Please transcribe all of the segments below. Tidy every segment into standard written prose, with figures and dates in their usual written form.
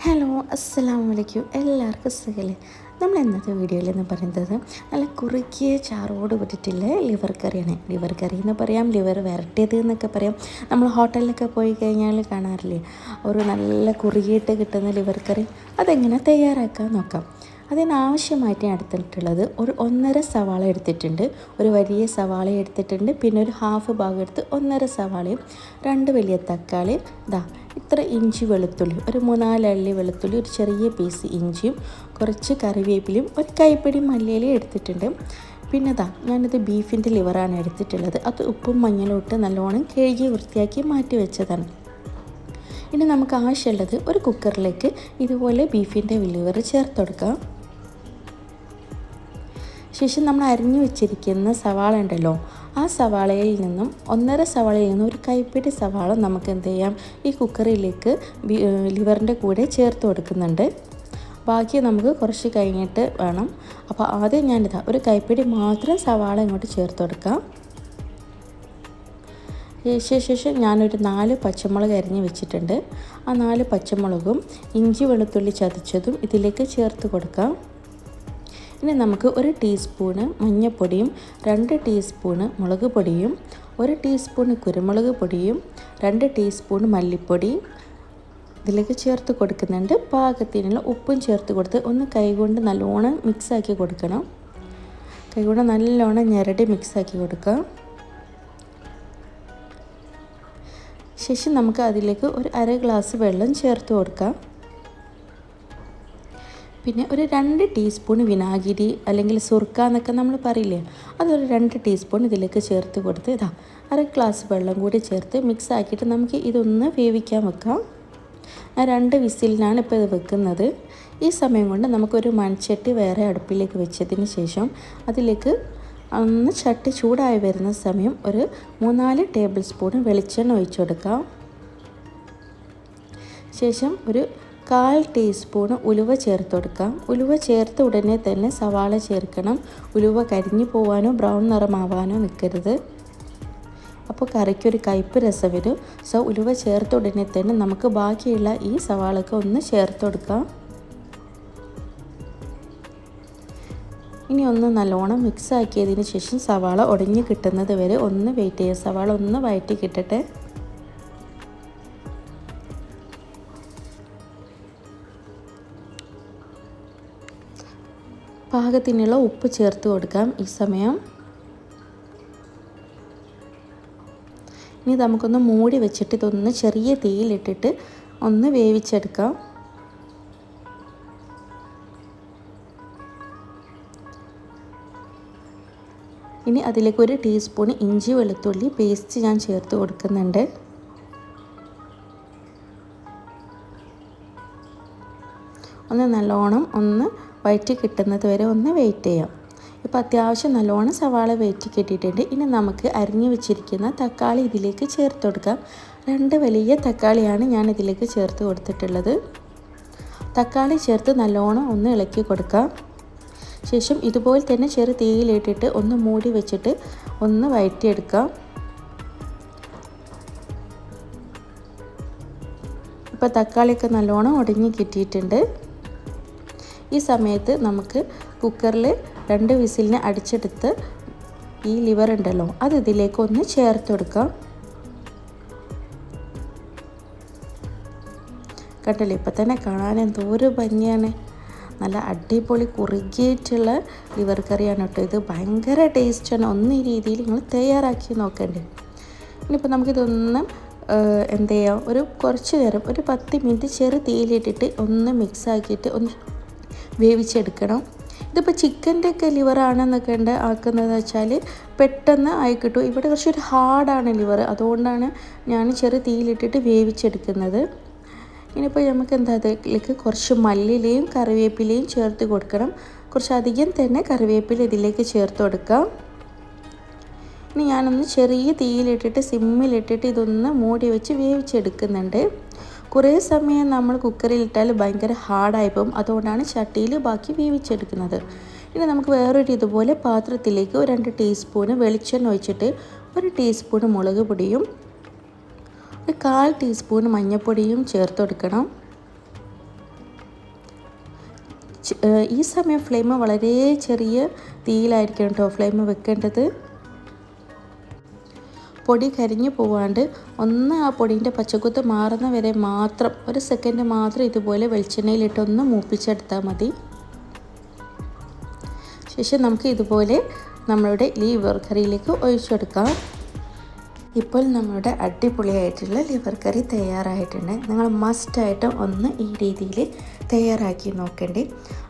Hello അസ്സലാമു അലൈക്കും. എല്ലാവർക്കും സുഖമല്ലേ? നമ്മൾ ഇന്നത്തെ വീഡിയോയിൽ എന്ന് പറയുന്നത് നല്ല കുറുക്കിയ ചാറോട് കൂടിയിട്ടുള്ള ലിവർ കറിയാണ്. ലിവർ കറി എന്ന് പറയാം, ലിവർ വരട്ടിയത് എന്നൊക്കെ പറയാം. നമ്മൾ ഹോട്ടലിലൊക്കെ പോയി കഴിഞ്ഞാൽ കാണാറില്ലേ ഒരു നല്ല കുറുകിയിട്ട് കിട്ടുന്ന ലിവർ കറി. അതെങ്ങനെ തയ്യാറാക്കാൻ നോക്കാം. അതിനാവശ്യമായിട്ട് ഞാൻ എടുത്തിട്ടുള്ളത് ഒരു 1.5 സവാള എടുത്തിട്ടുണ്ട്, ഒരു വലിയ സവാള എടുത്തിട്ടുണ്ട്, പിന്നെ ഒരു ഹാഫ് ഭാഗം എടുത്ത് 1.5 സവാളയും 2 വലിയ തക്കാളി, ഇത്ര ഇഞ്ചി വെളുത്തുള്ളി, ഒരു 3-4 അല്ലി വെളുത്തുള്ളി, ഒരു ചെറിയ പീസ് ഇഞ്ചിയും, കുറച്ച് കറിവേപ്പിലയും, ഒരു കൈപ്പിടി മല്ലിയിലയും എടുത്തിട്ടുണ്ട്. പിന്നെ ഞാനിത് ബീഫിൻ്റെ ലിവറാണ് എടുത്തിട്ടുള്ളത്. അത് ഉപ്പും മഞ്ഞളും ഇട്ട് നല്ലോണം കഴുകി വൃത്തിയാക്കി മാറ്റി വെച്ചതാണ്. ഇനി നമുക്ക് ആവശ്യമുള്ളത് ഒരു കുക്കറിലേക്ക് ഇതുപോലെ ബീഫിൻ്റെ ലിവർ ചേർത്ത് കൊടുക്കാം. ശേഷം നമ്മൾ അരിഞ്ഞു വെച്ചിരിക്കുന്ന സവാള ഉണ്ടല്ലോ, ആ സവാളയിൽ നിന്നും 1.5 സവാളയിൽ നിന്നും ഒരു കൈപ്പിടി സവാള നമുക്ക് എന്ത് ചെയ്യാം, ഈ കുക്കറിലേക്ക് ലിവറിൻ്റെ കൂടെ ചേർത്ത് കൊടുക്കുന്നുണ്ട്. ബാക്കി നമുക്ക് കുറച്ച് കഴിഞ്ഞിട്ട് വേണം. അപ്പോൾ ആദ്യം ഞാനിതാ ഒരു കൈപ്പിടി മാത്രം സവാള ഇങ്ങോട്ട് ചേർത്ത് കൊടുക്കാം. ശേഷം ഞാനൊരു 4 പച്ചമുളക് അരിഞ്ഞ് വെച്ചിട്ടുണ്ട്. ആ 4 പച്ചമുളകും ഇഞ്ചി വെളുത്തുള്ളി ചതച്ചതും ഇതിലേക്ക് ചേർത്ത് കൊടുക്കാം. ഇനി നമുക്ക് 1 ടീസ്പൂണ് മഞ്ഞൾപ്പൊടിയും 2 ടീസ്പൂണ് മുളക് പൊടിയും 1 ടീസ്പൂണ് കുരുമുളക് പൊടിയും 2 ടീസ്പൂൺ മല്ലിപ്പൊടി ഇതിലേക്ക് ചേർത്ത് കൊടുക്കുന്നുണ്ട്. പാകത്തിനുള്ള ഉപ്പും ചേർത്ത് കൊടുത്ത് ഒന്ന് കൈകൊണ്ട് നല്ലോണം മിക്സാക്കി കൊടുക്കണം. കൈകൊണ്ട് നല്ലോണം ഞെരടി മിക്സാക്കി കൊടുക്കാം. ശേഷം നമുക്ക് അതിലേക്ക് ഒരു 1/2 ഗ്ലാസ് വെള്ളം ചേർത്ത് കൊടുക്കാം. പിന്നെ ഒരു 2 ടീസ്പൂൺ വിനാഗിരി അല്ലെങ്കിൽ സുർക്ക എന്നൊക്കെ നമ്മൾ പറയില്ലേ, അതൊരു 2 ടീസ്പൂൺ ഇതിലേക്ക് ചേർത്ത് കൊടുത്ത് 1/2 ഗ്ലാസ് വെള്ളം കൂടി ചേർത്ത് മിക്സ് ആക്കിയിട്ട് നമുക്ക് ഇതൊന്ന് വേവിക്കാൻ വെക്കാം. ഞാൻ 2 വിസിലിനാണ് ഇപ്പോൾ ഇത് വെക്കുന്നത്. ഈ സമയം കൊണ്ട് നമുക്കൊരു മൺചട്ടി വേറെ അടുപ്പിലേക്ക് വെച്ചതിന് ശേഷം അതിലേക്ക് ഒന്ന് ചട്ടി ചൂടായി വരുന്ന സമയം ഒരു 3-4 ടേബിൾ സ്പൂൺ വെളിച്ചെണ്ണ ഒഴിച്ചു കൊടുക്കാം. ശേഷം ഒരു 1/4 ടീസ്പൂൺ ഉലുവ ചേർത്ത് കൊടുക്കാം. ഉലുവ ചേർത്ത ഉടനെ തന്നെ സവാള ചേർക്കണം. ഉലുവ കരിഞ്ഞു പോകാനോ ബ്രൗൺ നിറമാവാനോ നിൽക്കരുത്, അപ്പോൾ കറിക്കൊരു കയ്പ്പ് രസം വരും. സോ ഉലുവ ചേർത്ത ഉടനെ തന്നെ നമുക്ക് ബാക്കിയുള്ള ഈ സവാളക്ക് ഒന്ന് ചേർത്ത് കൊടുക്കാം. ഇനി ഒന്ന് നല്ലോണം മിക്സ് ആക്കിയതിന് ശേഷം സവാള ഉടഞ്ഞ് കിട്ടുന്നത് വരെ ഒന്ന് വെയിറ്റ് ചെയ്യുക. സവാള ഒന്ന് വഴറ്റി കിട്ടട്ടെ. പാകത്തിനുള്ള ഉപ്പ് ചേർത്ത് കൊടുക്കാം ഈ സമയം. ഇനി നമുക്കൊന്ന് മൂടി വെച്ചിട്ട് ഇതൊന്ന് ചെറിയ തീയിലിട്ടിട്ട് ഒന്ന് വേവിച്ചെടുക്കാം. ഇനി അതിലേക്ക് 1 ടീസ്പൂൺ ഇഞ്ചി വെളുത്തുള്ളി പേസ്റ്റ് ഞാൻ ചേർത്ത് കൊടുക്കുന്നുണ്ട്. ഒന്ന് നല്ലോണം ഒന്ന് വഴറ്റി കിട്ടുന്നത് വരെ ഒന്ന് വെയിറ്റ് ചെയ്യാം. ഇപ്പോൾ അത്യാവശ്യം നല്ലോണം സവാള വഴറ്റി കിട്ടിയിട്ടുണ്ട്. ഇനി നമുക്ക് അരിഞ്ഞു വെച്ചിരിക്കുന്ന തക്കാളി ഇതിലേക്ക് ചേർത്ത് കൊടുക്കാം. 2 വലിയ തക്കാളിയാണ് ഞാൻ ഇതിലേക്ക് ചേർത്ത് കൊടുത്തിട്ടുള്ളത്. തക്കാളി ചേർത്ത് നല്ലോണം ഒന്ന് ഇളക്കി കൊടുക്കാം. ശേഷം ഇതുപോലെ തന്നെ ചെറു തീയിലിട്ടിട്ട് ഒന്ന് മൂടി വെച്ചിട്ട് ഒന്ന് വഴറ്റിയെടുക്കാം. ഇപ്പോൾ തക്കാളിയൊക്കെ നല്ലോണം ഉടഞ്ഞ് കിട്ടിയിട്ടുണ്ട്. ഈ സമയത്ത് നമുക്ക് കുക്കറിൽ 2 വിസിലിന് അടിച്ചെടുത്ത് ഈ ലിവർ ഉണ്ടല്ലോ അത് ഇതിലേക്ക് ഒന്ന് ചേർത്ത് കൊടുക്കാം. കണ്ടല്ലോ, ഇപ്പം തന്നെ കാണാൻ എന്തോരം ഭംഗിയാണ്. നല്ല അടിപൊളി കുറുകിയിട്ടുള്ള ലിവർ കറിയാണ് കേട്ടോ. ഇത് ഭയങ്കര ടേസ്റ്റാണ്. ഒന്ന് ഈ രീതിയിൽ നിങ്ങൾ തയ്യാറാക്കി നോക്കണ്ടേ. ഇനിയിപ്പോൾ നമുക്കിതൊന്ന് എന്ത് ചെയ്യാം, ഒരു കുറച്ച് നേരം ഒരു 10 മിനിറ്റ് ചെറു തീയിലിട്ടിട്ട് ഒന്ന് മിക്സാക്കിയിട്ട് ഒന്ന് വേവിച്ചെടുക്കണം. ഇതിപ്പോൾ ചിക്കൻ്റെ ഒക്കെ ലിവറാണെന്നൊക്കെ ആക്കുന്നത് വെച്ചാൽ പെട്ടെന്ന് ആയി കിട്ടും. ഇവിടെ കുറച്ചൊരു ഹാർഡാണ് ലിവർ, അതുകൊണ്ടാണ് ഞാൻ ചെറു തീയിലിട്ടിട്ട് വേവിച്ചെടുക്കുന്നത്. ഇനിയിപ്പോൾ നമുക്ക് അതിലേക്ക് കുറച്ച് മല്ലിയിലയും കറിവേപ്പിലയും ചേർത്ത് കൊടുക്കണം. കുറച്ചധികം തന്നെ കറിവേപ്പില ഇതിലേക്ക് ചേർത്ത് കൊടുക്കാം. ഇനി ഞാനൊന്ന് ചെറിയ തീയിലിട്ടിട്ട് സിമ്മിലിട്ടിട്ട് ഇതൊന്ന് മൂടി വെച്ച് വേവിച്ചെടുക്കുന്നുണ്ട്. കുറേ സമയം നമ്മൾ കുക്കറിലിട്ടാൽ ഭയങ്കര ഹാർഡായി പോകും, അതുകൊണ്ടാണ് ചട്ടിയിൽ ബാക്കി വേവിച്ചെടുക്കുന്നത്. ഇനി നമുക്ക് വേറൊരു ഇതുപോലെ പാത്രത്തിലേക്ക് 2 ടീസ്പൂൺ വെളിച്ചെണ്ണ ഒഴിച്ചിട്ട് 1 ടീസ്പൂൺ മുളക് പൊടിയും 1/4 ടീസ്പൂൺ മഞ്ഞൾപ്പൊടിയും ചേർത്ത് കൊടുക്കണം. ഈ സമയം ഫ്ലെയിം വളരെ ചെറിയ തീയിലായിരിക്കും കേട്ടോ ഫ്ലെയിം വെക്കേണ്ടത്. പൊടി കരിഞ്ഞു പോവാണ്ട് ഒന്ന് ആ പൊടിൻ്റെ പച്ചക്കുത്ത് മാറുന്ന വരെ മാത്രം 1 സെക്കൻഡ് മാത്രം ഇതുപോലെ വെളിച്ചെണ്ണയിലിട്ടൊന്ന് മൂപ്പിച്ചെടുത്താൽ മതി. ശേഷം നമുക്ക് ഇതുപോലെ നമ്മളുടെ ലിവർ കറിയിലേക്ക് ഒഴിച്ചെടുക്കാം. ഇപ്പോൾ നമ്മുടെ അടിപൊളിയായിട്ടുള്ള ലിവർ കറി തയ്യാറായിട്ടുണ്ട്. നിങ്ങൾ മസ്റ്റായിട്ടും ഒന്ന് ഈ രീതിയിൽ തയ്യാറാക്കി നോക്കണ്ടേ.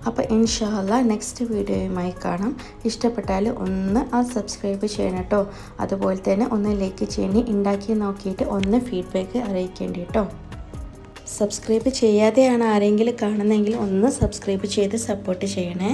അപ്പോൾ ഇൻഷാ അല്ലാ നെക്സ്റ്റ് വീഡിയോയുമായി കാണാം. ഇഷ്ടപ്പെട്ടാൽ ഒന്ന് സബ്സ്ക്രൈബ് ചെയ്യണം കേട്ടോ. അതുപോലെ തന്നെ ഒന്ന് ലൈക്ക് ചെയ്യണേ. ഉണ്ടാക്കി നോക്കിയിട്ട് ഒന്ന് ഫീഡ്ബാക്ക് അറിയിക്കേണ്ടി കേട്ടോ. സബ്സ്ക്രൈബ് ചെയ്യാതെയാണ് ആരെങ്കിലും കാണുന്നതെങ്കിൽ ഒന്ന് സബ്സ്ക്രൈബ് ചെയ്ത് സപ്പോർട്ട് ചെയ്യണേ.